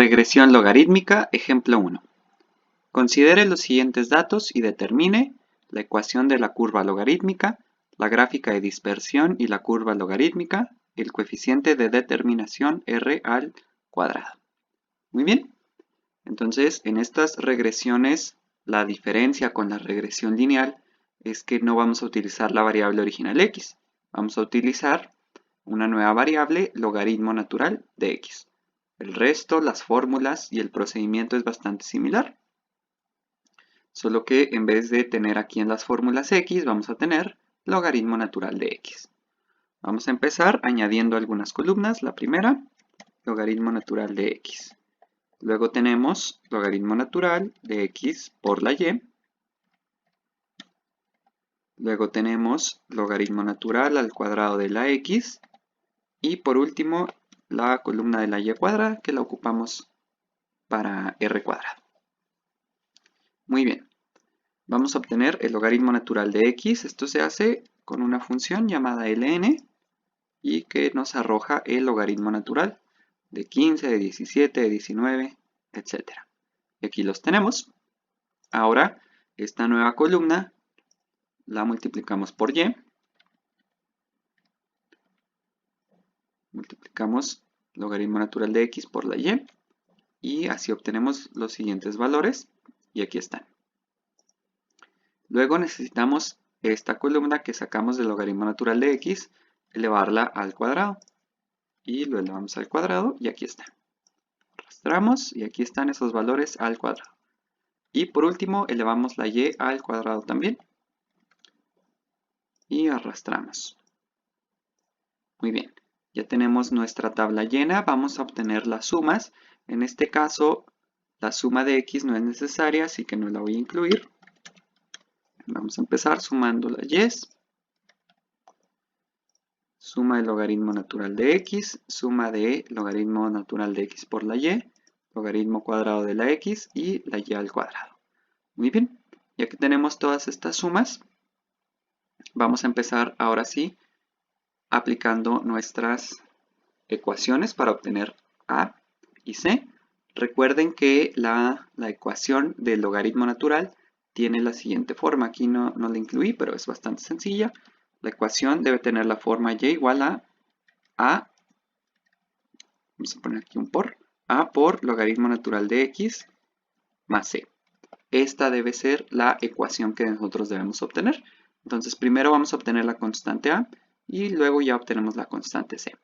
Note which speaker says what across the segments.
Speaker 1: Regresión logarítmica, ejemplo 1. Considere los siguientes datos y determine la ecuación de la curva logarítmica, la gráfica de dispersión y la curva logarítmica, el coeficiente de determinación r al cuadrado. Muy bien. Entonces, en estas regresiones, la diferencia con la regresión lineal es que no vamos a utilizar la variable original x. Vamos a utilizar una nueva variable, logaritmo natural de x. El resto, las fórmulas y el procedimiento es bastante similar. Solo que en vez de tener aquí en las fórmulas x, vamos a tener logaritmo natural de x. Vamos a empezar añadiendo algunas columnas. La primera, logaritmo natural de x. Luego tenemos logaritmo natural de x por la y. Luego tenemos logaritmo natural al cuadrado de la x. Y por último, la columna de la y cuadrada que la ocupamos para r cuadrado. Muy bien. Vamos a obtener el logaritmo natural de x. Esto se hace con una función llamada ln y que nos arroja el logaritmo natural de 15, de 17, de 19, etc. Y aquí los tenemos. Ahora, esta nueva columna la multiplicamos por y. Multiplicamos logaritmo natural de x por la y. Y así obtenemos los siguientes valores. Y aquí están. Luego necesitamos esta columna que sacamos del logaritmo natural de x, elevarla al cuadrado. Y lo elevamos al cuadrado y aquí está. Arrastramos y aquí están esos valores al cuadrado. Y por último elevamos la y al cuadrado también. Y arrastramos. Muy bien. Ya tenemos nuestra tabla llena. Vamos a obtener las sumas. En este caso, la suma de x no es necesaria, así que no la voy a incluir. Vamos a empezar sumando la y. Suma del logaritmo natural de x, suma de logaritmo natural de x por la y, logaritmo cuadrado de la x y la y al cuadrado. Muy bien, ya que tenemos todas estas sumas, vamos a empezar ahora sí aplicando nuestras ecuaciones para obtener a y c. Recuerden que la ecuación del logaritmo natural tiene la siguiente forma. Aquí no la incluí, pero es bastante sencilla. La ecuación debe tener la forma y igual a, vamos a poner aquí un por, a por logaritmo natural de x más c. Esta debe ser la ecuación que nosotros debemos obtener. Entonces primero vamos a obtener la constante a y luego ya obtenemos la constante c.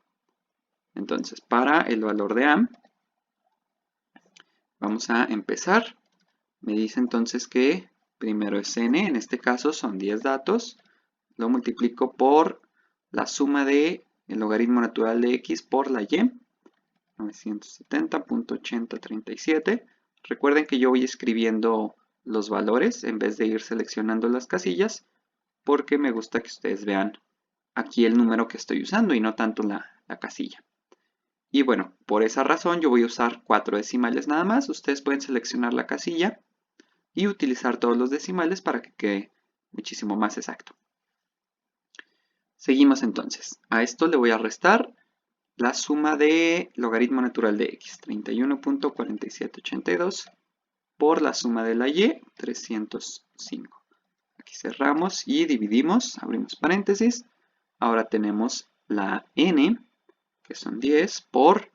Speaker 1: Entonces para el valor de a vamos a empezar. Me dice entonces que primero es n, en este caso son 10 datos. Lo multiplico por la suma de el logaritmo natural de x por la y, 970.8037. Recuerden que yo voy escribiendo los valores en vez de ir seleccionando las casillas, porque me gusta que ustedes vean aquí el número que estoy usando y no tanto la casilla. Y bueno, por esa razón yo voy a usar 4 decimales nada más. Ustedes pueden seleccionar la casilla y utilizar todos los decimales para que quede muchísimo más exacto. Seguimos entonces. A esto le voy a restar la suma de logaritmo natural de x, 31.4782, por la suma de la y, 305. Aquí cerramos y dividimos, abrimos paréntesis. Ahora tenemos la n, que son 10, por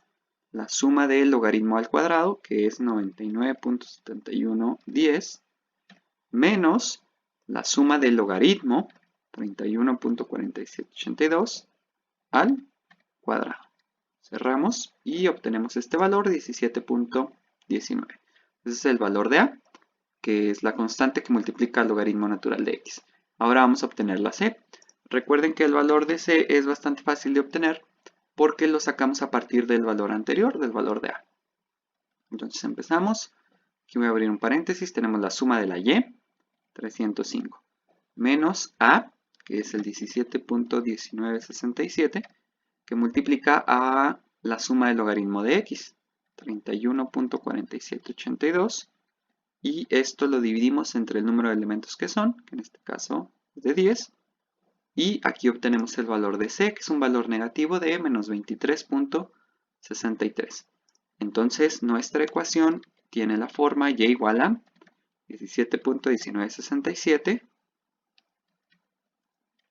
Speaker 1: la suma del logaritmo al cuadrado, que es 99.7110, menos la suma del logaritmo, 31.4782, al cuadrado. Cerramos y obtenemos este valor, 17.19. Ese es el valor de a, que es la constante que multiplica el logaritmo natural de x. Ahora vamos a obtener la c. Recuerden que el valor de c es bastante fácil de obtener porque lo sacamos a partir del valor anterior, del valor de a. Entonces empezamos. Aquí voy a abrir un paréntesis. Tenemos la suma de la y, 305, menos a, que es el 17.1967, que multiplica a la suma del logaritmo de x, 31.4782, y esto lo dividimos entre el número de elementos que son, que en este caso es de 10, y aquí obtenemos el valor de c, que es un valor negativo de menos 23.63. Entonces nuestra ecuación tiene la forma y igual a 17.1967.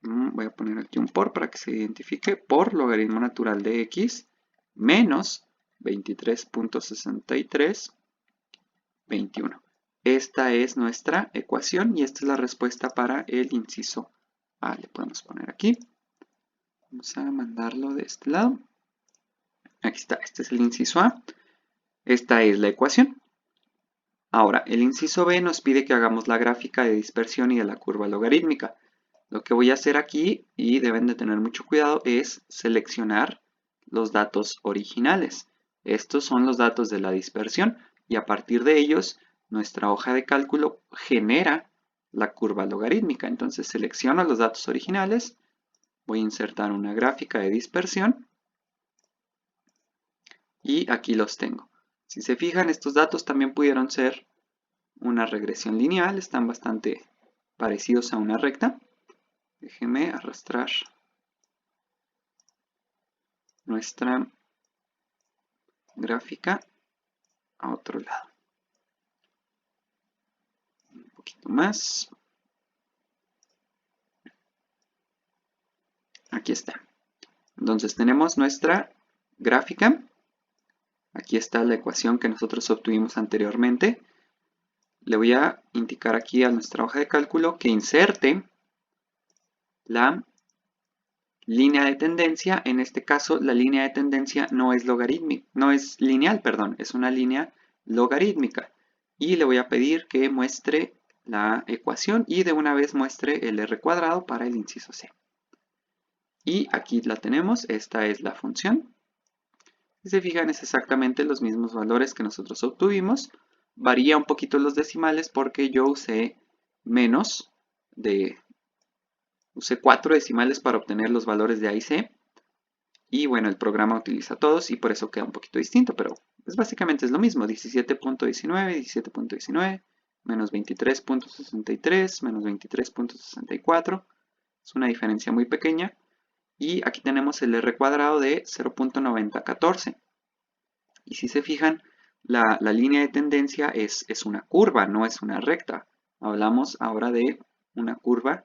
Speaker 1: Voy a poner aquí un por para que se identifique, por logaritmo natural de x menos 23.6321. Esta es nuestra ecuación y esta es la respuesta para el inciso A. Le podemos poner aquí. Vamos a mandarlo de este lado. Aquí está, este es el inciso A. Esta es la ecuación. Ahora, el inciso B nos pide que hagamos la gráfica de dispersión y de la curva logarítmica. Lo que voy a hacer aquí, y deben de tener mucho cuidado, es seleccionar los datos originales. Estos son los datos de la dispersión y a partir de ellos nuestra hoja de cálculo genera la curva logarítmica. Entonces selecciono los datos originales, voy a insertar una gráfica de dispersión y aquí los tengo. Si se fijan, estos datos también pudieron ser una regresión lineal, están bastante parecidos a una recta. Déjeme arrastrar nuestra gráfica a otro lado. Un poquito más. Aquí está. Entonces tenemos nuestra gráfica. Aquí está la ecuación que nosotros obtuvimos anteriormente. Le voy a indicar aquí a nuestra hoja de cálculo que inserte la línea de tendencia. En este caso, la línea de tendencia no es logarítmica, no es lineal, perdón, es una línea logarítmica. Y le voy a pedir que muestre la ecuación y de una vez muestre el r cuadrado para el inciso C. Y aquí la tenemos, esta es la función. Si se fijan, es exactamente los mismos valores que nosotros obtuvimos. Varía un poquito los decimales porque yo usé usé 4 decimales para obtener los valores de A y C. Y bueno, el programa utiliza todos y por eso queda un poquito distinto, pero pues básicamente es lo mismo. 17.19, 17.19, menos 23.63, menos 23.64. Es una diferencia muy pequeña. Y aquí tenemos el r cuadrado de 0.9014. Y si se fijan, la línea de tendencia es una curva, no es una recta. Hablamos ahora de una curva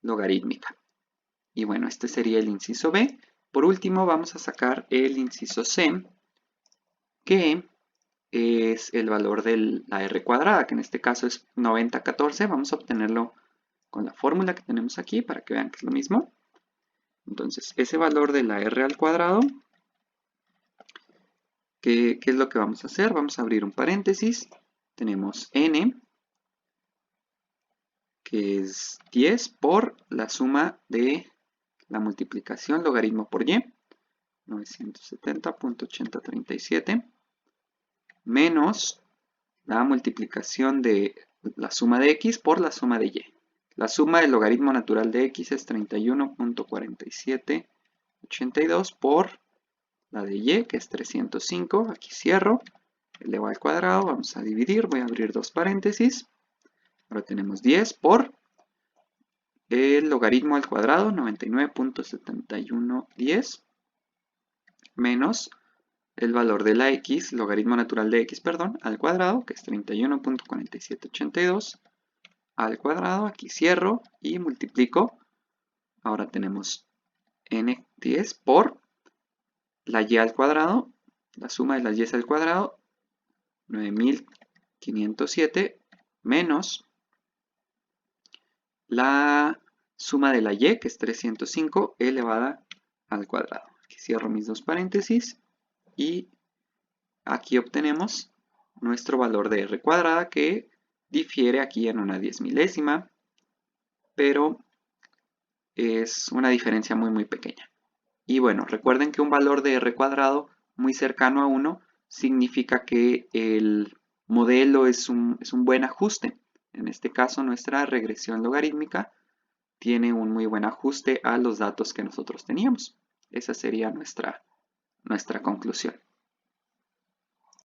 Speaker 1: logarítmica. Y bueno, este sería el inciso B. Por último, vamos a sacar el inciso C, que es el valor de la r cuadrada, que en este caso es 9014. Vamos a obtenerlo con la fórmula que tenemos aquí para que vean que es lo mismo. Entonces, ese valor de la r al cuadrado, ¿qué es lo que vamos a hacer? Vamos a abrir un paréntesis. Tenemos n, que es 10 por la suma de la multiplicación logaritmo por y, 970.8037, menos la multiplicación de la suma de x por la suma de y. La suma del logaritmo natural de x es 31.4782 por la de y, que es 305. Aquí cierro, elevo al cuadrado, vamos a dividir, voy a abrir dos paréntesis. Ahora tenemos 10 por el logaritmo al cuadrado, 99.7110, menos el valor de la x, logaritmo natural de x, perdón, al cuadrado, que es 31.4782, al cuadrado, aquí cierro y multiplico. Ahora tenemos n10 por la y al cuadrado, la suma de las y al cuadrado, 9507, menos la suma de la y, que es 305, elevada al cuadrado. Aquí cierro mis dos paréntesis y aquí obtenemos nuestro valor de r cuadrada, que difiere aquí en una 10 milésima, pero es una diferencia muy pequeña. Y bueno, recuerden que un valor de r cuadrado muy cercano a 1 significa que el modelo es un buen ajuste. En este caso, nuestra regresión logarítmica tiene un muy buen ajuste a los datos que nosotros teníamos. Esa sería nuestra conclusión.